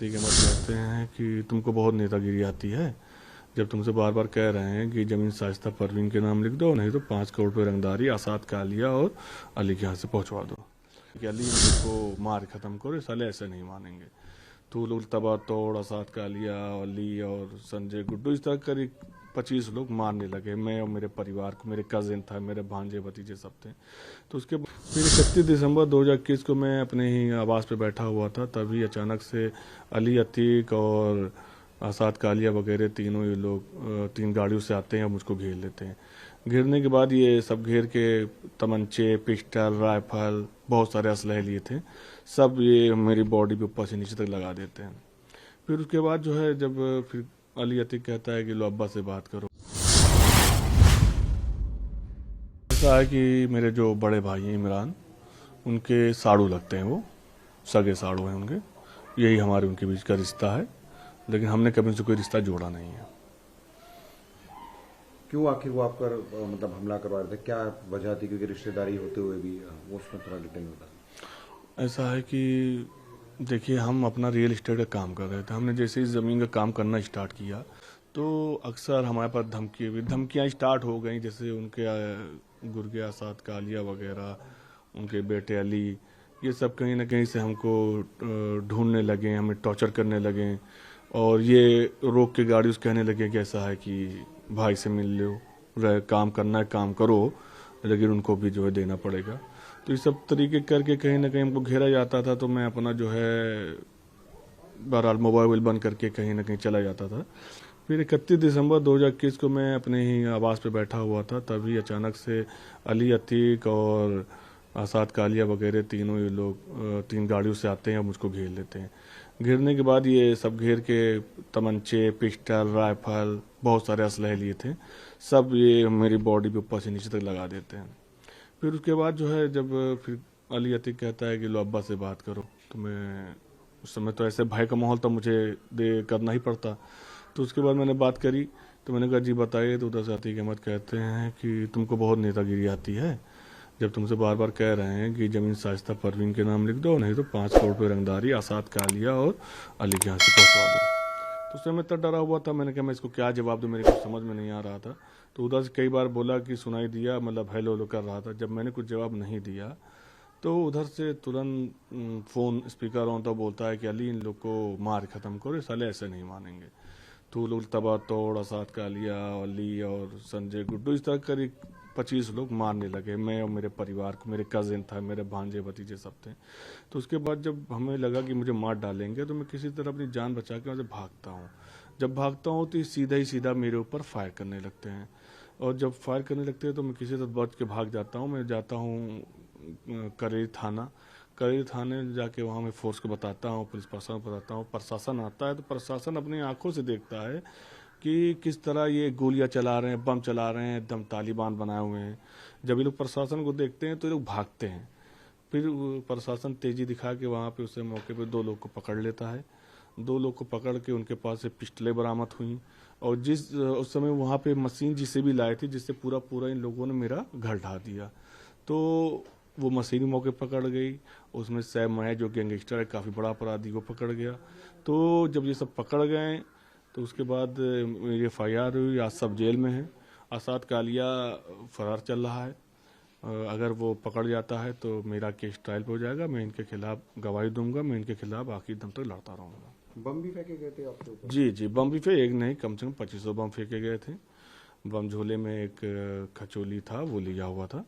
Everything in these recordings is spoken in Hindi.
अतीक अहमद कहते हैं कि तुमको बहुत नेतागिरी आती है। जब तुमसे बार बार कह रहे हैं कि ज़मीन शाइस्ता परवीन के नाम लिख दो, नहीं तो 5 करोड़ पे रंगदारी आसाद कालिया और अली के यहाँ से पहुँचवा दो कि अली इनको मार ख़त्म करो, साले ऐसे नहीं मानेंगे। तो लोग तबा तोड़ आसाद कालिया, अली और संजय गुड्डू इस तरह करीब 25 लोग मारने लगे। मैं और मेरे परिवार को, मेरे कज़िन था, मेरे भांजे भतीजे सब थे। तो उसके फिर 31 दिसंबर 2021 को मैं अपने ही आवास पे बैठा हुआ था, तभी अचानक से अली, अतीक और आसाद कालिया वगैरह तीनों ये लोग 3 गाड़ियों से आते हैं और मुझको घेर लेते हैं। घेरने के बाद ये सब घेर के तमंचे, पिस्टल, राइफल, बहुत सारे असलहे लिए थे, सब ये मेरी बॉडी पे ऊपर से नीचे तक लगा देते हैं। फिर उसके बाद जो है, जब फिर अली अतीक कहता है कि लो अब्बा से बात करो। ऐसा है कि मेरे जो बड़े भाई हैं इमरान, उनके साड़ू लगते हैं, वो सगे साड़ू हैं उनके। यही हमारे उनके बीच का रिश्ता है, लेकिन हमने कभी उनसे कोई रिश्ता जोड़ा नहीं है। क्यों आखिर वो आपका मतलब हमला करवा रहे थे, क्या वजह थी? क्योंकि रिश्तेदारी होते हुए भी वो उसमें थोड़ा डिटेल होता। ऐसा है कि देखिए, हम अपना रियल इस्टेट का काम कर रहे थे। हमने जैसे ही ज़मीन का काम करना स्टार्ट किया तो अक्सर हमारे पास धमकियाँ स्टार्ट हो गई। जैसे उनके गुर्गे आसाद कालिया वगैरह, उनके बेटे अली, ये सब कहीं ना कहीं से हमको ढूंढने लगे, हमें टॉर्चर करने लगे। और ये रोक के गाड़ी उस कहने लगे कि ऐसा है कि भाई से मिल लो, काम करना है काम करो, लेकिन उनको भी जो है देना पड़ेगा। तो ये सब तरीके करके कहीं ना कहीं हमको घेरा जाता था। तो मैं अपना जो है बहरहाल मोबाइल बंद करके कहीं ना कहीं चला जाता था। फिर 31 दिसंबर 2021 को मैं अपने ही आवास पे बैठा हुआ था, तभी अचानक से अली, अतीक और आसाद कालिया वगैरह तीनों ये लोग 3 गाड़ियों से आते हैं और मुझको घेर लेते हैं। घेरने के बाद ये सब घेर के तमंचे, पिस्टल, राइफल, बहुत सारे असलहे लिए थे, सब ये मेरी बॉडी पे ऊपर से नीचे तक लगा देते हैं। फिर उसके बाद जो है, जब फिर अली अतीक कहता है कि लो अब्बा से बात करो, तो मैं उस समय तो ऐसे भय का माहौल तो मुझे करना ही पड़ता। तो उसके बाद मैंने बात करी, तो मैंने कहा जी बताइए। तो उधर से अतीक अहमद कहते हैं कि तुमको बहुत नेतागिरी आती है। जब तुमसे बार बार कह रहे हैं कि ज़मीन शाइस्ता परवीन के नाम लिख दो, नहीं तो 5 करोड़ पे रंगदारी आसाद कालिया और अली के यहाँ से पहुँचवा दो। तो उससे मैं इतना डरा हुआ था, मैंने कहा मैं इसको क्या जवाब दूँ, मेरे को समझ में नहीं आ रहा था। तो उधर से कई बार बोला कि सुनाई दिया, मतलब हेलो हेलो कर रहा था। जब मैंने कुछ जवाब नहीं दिया तो उधर से तुरंत फ़ोन स्पीकर ऑन तो बोलता है कि अली इन लोग को मार ख़त्म करो, साले ऐसे नहीं मानेंगे। तो लोग तबा तोड़ आसाद कालिया, अली और संजय गुड्डू इस तरह करीब 25 लोग मारने लगे। मैं और मेरे परिवार को, मेरे कज़िन था, मेरे भांजे भतीजे सब थे। तो उसके बाद जब हमें लगा कि मुझे मार डालेंगे, तो मैं किसी तरह अपनी जान बचा के वहाँ से भागता हूँ। जब भागता हूँ तो सीधा ही सीधा मेरे ऊपर फायर करने लगते हैं, और जब फायर करने लगते हैं तो मैं किसी तरह बच के भाग जाता हूँ। मैं जाता हूँ करेरी थाने जाके वहाँ मैं फोर्स को बताता हूँ, पुलिस प्रशासन को बताता हूँ। प्रशासन आता है तो प्रशासन अपनी आंखों से देखता है कि किस तरह ये गोलियां चला रहे हैं, बम चला रहे हैं, एकदम तालिबान बनाए हुए हैं। जब ये लोग प्रशासन को देखते हैं तो ये लोग भागते हैं। फिर प्रशासन तेजी दिखा के वहाँ पे उसे मौके पे 2 लोग को पकड़ लेता है। 2 लोग को पकड़ के उनके पास से पिस्टलें बरामद हुई, और जिस उस समय वहाँ पे मशीन जिसे भी लाए थे, जिससे पूरा इन लोगों ने मेरा घर ढा दिया। तो वो मशीन मौके पकड़ गई। उसमें सैफ महेश जो गैंगस्टर है, काफ़ी बड़ा अपराधी, वो पकड़ गया। तो जब ये सब पकड़ गए तो उसके बाद मेरी FIR हुई। आज सब जेल में है। आसाद कालिया फरार चल रहा है। अगर वो पकड़ जाता है तो मेरा केस ट्रायल पे हो जाएगा। मैं इनके खिलाफ गवाही दूंगा, मैं इनके खिलाफ आखिर दम तक लड़ता रहूँगा। बम भी फेंके गए थे आपके ऊपर? जी, बम भी एक नहीं, कम से कम 2500 बम फेंके गए थे। बम झोले में एक खचोली था, वो लिया हुआ था।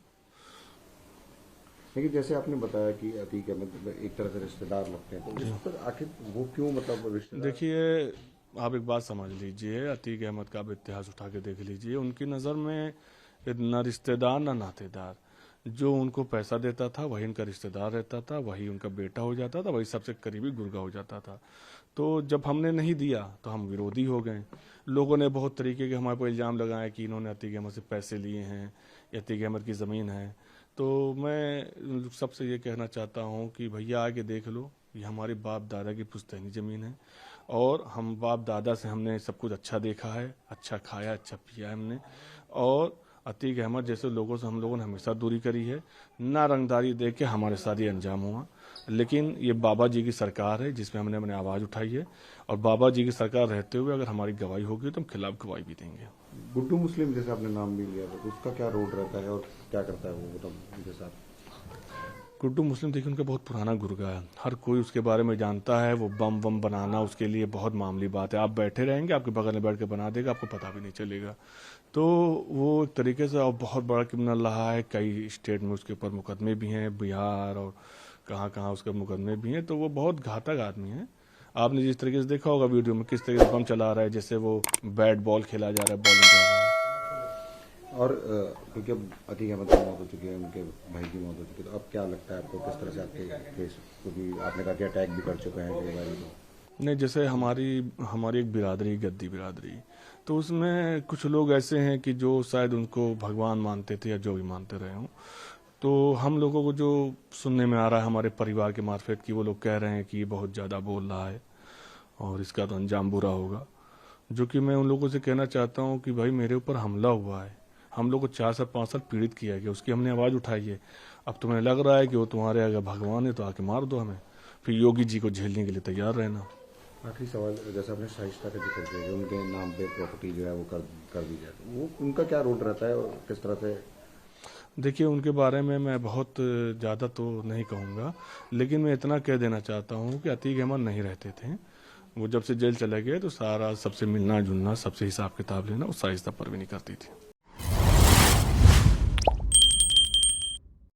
लेकिन जैसे आपने बताया कि अतीक अहमद एक तरह से रिश्तेदार लगते हैं, तो इस पर आखिर वो क्यों, मतलब रिश्तेदार? देखिए, आप एक बात समझ लीजिए, अतीक अहमद का आप इतिहास उठा के देख लीजिए। उनकी नज़र में न रिश्तेदार न नातेदार, जो उनको पैसा देता था वही उनका रिश्तेदार रहता था, वही उनका बेटा हो जाता था, वही सबसे करीबी गुर्गा हो जाता था। तो जब हमने नहीं दिया तो हम विरोधी हो गए। लोगों ने बहुत तरीके के हमारे पर इल्ज़ाम लगाए कि इन्होंने अतीक अहमद से पैसे लिए हैं, अतीक अहमद की ज़मीन है। तो मैं सबसे ये कहना चाहता हूँ कि भैया आके देख लो, ये हमारे बाप दादा की पुश्तैनी ज़मीन है, और हम बाप दादा से हमने सब कुछ अच्छा देखा है, अच्छा खाया, अच्छा पिया है हमने। और अतीक अहमद जैसे लोगों से हम लोगों ने हमेशा दूरी करी है, ना रंगदारी देख के हमारे साथ ये अंजाम हुआ। लेकिन ये बाबा जी की सरकार है जिसमें हमने अपनी आवाज़ उठाई है, और बाबा जी की सरकार रहते हुए अगर हमारी गवाही होगी तो हम खिलाफ गवाही भी देंगे। गुड्डू मुस्लिम जैसे आपने नाम भी लिया था, तो उसका क्या रोल रहता है और क्या करता है वो, मतलब उनके साथ? गुड्डू मुस्लिम देखिए उनका बहुत पुराना गुर्गा है, हर कोई उसके बारे में जानता है। वो बम वम बनाना उसके लिए बहुत मामूली बात है। आप बैठे रहेंगे, आपके बगल में बैठ के बना देगा, आपको पता भी नहीं चलेगा। तो वो एक तरीके से और बहुत बड़ा क्रिमिनल रहा है। कई स्टेट में उसके ऊपर मुकदमे भी हैं, बिहार और कहाँ कहाँ उसके मुकदमे भी हैं। तो वो बहुत घातक आदमी है। आपने जिस तरीके से देखा होगा वीडियो में किस तरीके से बम चला रहा है, जैसे वो बैट बॉल खेला जा रहा है, बॉलिंग कर रहा है। और क्योंकि अब अतीक अहमद की मौत हो चुकी है, उनके भाई की मौत हो चुकी है, तो अब क्या लगता है आपको, किस तरह से आपके केस, क्योंकि आपने कहा कि अटैक भी कर चुके हैं कई बार? नहीं, जैसे हमारी एक बिरादरी, गद्दी बिरादरी, तो उसमें कुछ लोग ऐसे हैं कि जो शायद उनको भगवान मानते थे या जो भी मानते रहे हों। तो हम लोगों को जो सुनने में आ रहा है हमारे परिवार के मार्फत कि वो लोग कह रहे हैं कि ये बहुत ज़्यादा बोल रहा है और इसका तो अंजाम बुरा होगा। जो कि मैं उन लोगों से कहना चाहता हूँ कि भाई मेरे ऊपर हमला हुआ है, हम लोग को 4 साल 5 साल पीड़ित किया गया, उसकी हमने आवाज़ उठाई है। अब तुम्हें लग रहा है कि वो तुम्हारे अगर भगवान है तो आके मार दो हमें, फिर योगी जी को झेलने के लिए तैयार रहना। आखिरी सवाल, जैसे आपने शाइस्ता का जिक्र किया कि उनके नाम पे प्रॉपर्टी जो है वो कर दी जाए, तो वो उनका क्या रोल रहता है और किस तरह से? देखिए उनके बारे में मैं बहुत ज़्यादा तो नहीं कहूँगा, लेकिन मैं इतना कह देना चाहता हूँ कि अतीक अहमद नहीं रहते थे। वो जब से जेल चले गए तो सारा सबसे मिलना जुलना, सबसे हिसाब किताब लेना, वो शाइस्ता पर भी नहीं करती थी।